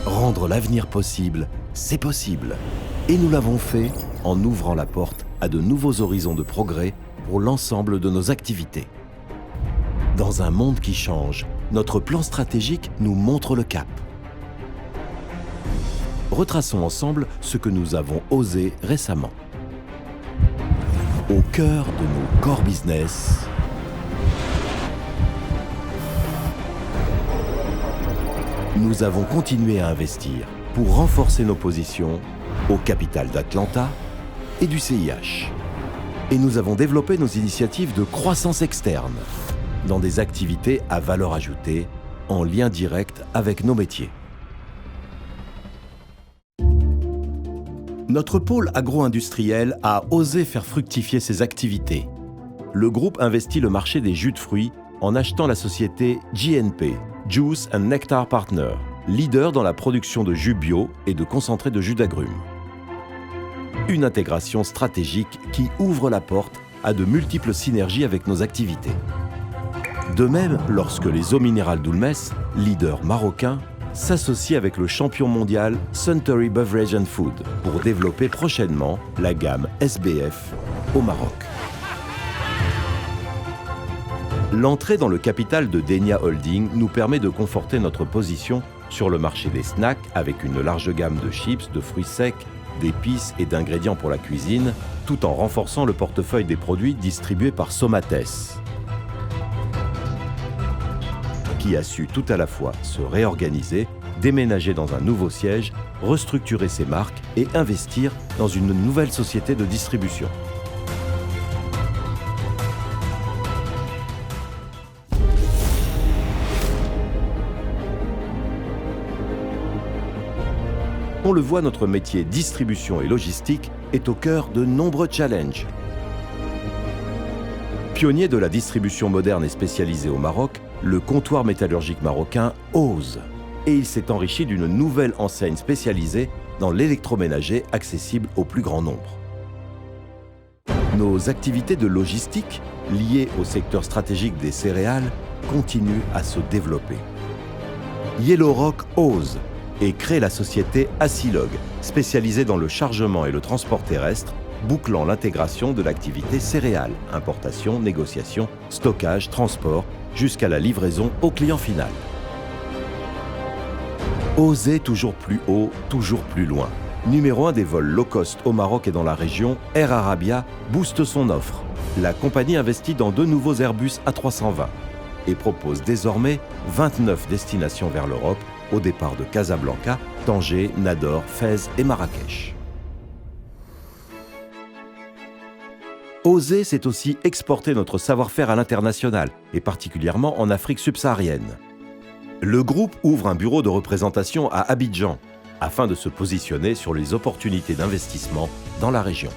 Rendre l'avenir possible, c'est possible. Et nous l'avons fait en ouvrant la porte à de nouveaux horizons de progrès pour l'ensemble de nos activités. Dans un monde qui change, notre plan stratégique nous montre le cap. Retraçons ensemble ce que nous avons osé récemment. Au cœur de nos core business, nous avons continué à investir pour renforcer nos positions au capital d'Atlanta et du CIH. Et nous avons développé nos initiatives de croissance externe dans des activités à valeur ajoutée en lien direct avec nos métiers. Notre pôle agro-industriel a osé faire fructifier ses activités. Le groupe investit le marché des jus de fruits en achetant la société JNP, Juice and Nectar Partner, leader dans la production de jus bio et de concentré de jus d'agrumes. Une intégration stratégique qui ouvre la porte à de multiples synergies avec nos activités. De même, lorsque les eaux minérales d'Oulmès, leader marocain, s'associe avec le champion mondial Suntory Beverage and Food pour développer prochainement la gamme SBF au Maroc. L'entrée dans le capital de Denia Holding nous permet de conforter notre position sur le marché des snacks avec une large gamme de chips, de fruits secs, d'épices et d'ingrédients pour la cuisine, tout en renforçant le portefeuille des produits distribués par Somates, qui a su tout à la fois se réorganiser, déménager dans un nouveau siège, restructurer ses marques et investir dans une nouvelle société de distribution. On le voit, notre métier distribution et logistique est au cœur de nombreux challenges. Pionnier de la distribution moderne et spécialisée au Maroc, le comptoir métallurgique marocain ose. Et il s'est enrichi d'une nouvelle enseigne spécialisée dans l'électroménager accessible au plus grand nombre. Nos activités de logistique, liées au secteur stratégique des céréales, continuent à se développer. Yellow Rock ose et crée la société Acilog, spécialisée dans le chargement et le transport terrestre, bouclant l'intégration de l'activité céréales, importation, négociation, stockage, transport, jusqu'à la livraison au client final. Oser toujours plus haut, toujours plus loin. Numéro 1 des vols low cost au Maroc et dans la région, Air Arabia booste son offre. La compagnie investit dans 2 nouveaux Airbus A320 et propose désormais 29 destinations vers l'Europe, au départ de Casablanca, Tanger, Nador, Fès et Marrakech. Oser, c'est aussi exporter notre savoir-faire à l'international, et particulièrement en Afrique subsaharienne. Le groupe ouvre un bureau de représentation à Abidjan, afin de se positionner sur les opportunités d'investissement dans la région.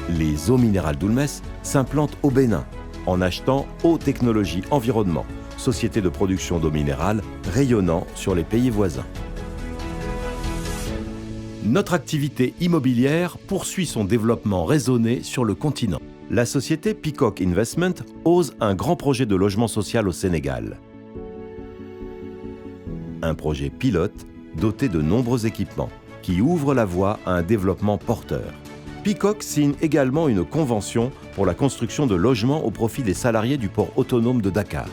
Les eaux minérales d'Oulmès s'implantent au Bénin, en achetant Eau Technologie Environnement, société de production d'eau minérale rayonnant sur les pays voisins. Notre activité immobilière poursuit son développement raisonné sur le continent. La société Peacock Investment ose un grand projet de logement social au Sénégal. Un projet pilote doté de nombreux équipements qui ouvre la voie à un développement porteur. Peacock signe également une convention pour la construction de logements au profit des salariés du port autonome de Dakar.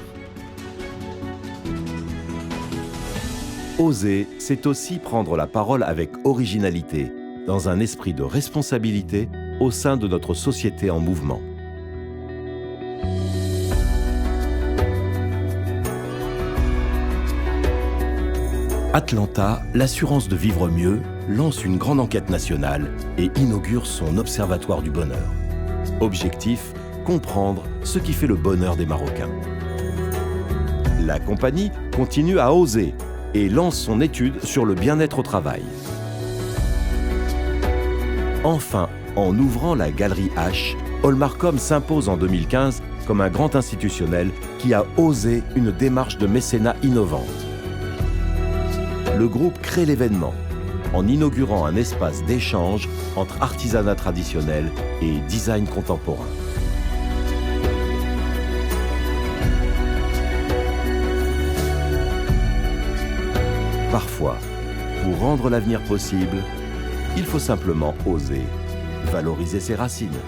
Oser, c'est aussi prendre la parole avec originalité, dans un esprit de responsabilité au sein de notre société en mouvement. Atlanta, l'assurance de vivre mieux, lance une grande enquête nationale et inaugure son observatoire du bonheur. Objectif, comprendre ce qui fait le bonheur des Marocains. La compagnie continue à oser et lance son étude sur le bien-être au travail. Enfin, en ouvrant la Galerie H, Holmarcom s'impose en 2015 comme un grand institutionnel qui a osé une démarche de mécénat innovante. Le groupe crée l'événement en inaugurant un espace d'échange entre artisanat traditionnel et design contemporain. parfois, pour rendre l'avenir possible, il faut simplement oser valoriser ses racines.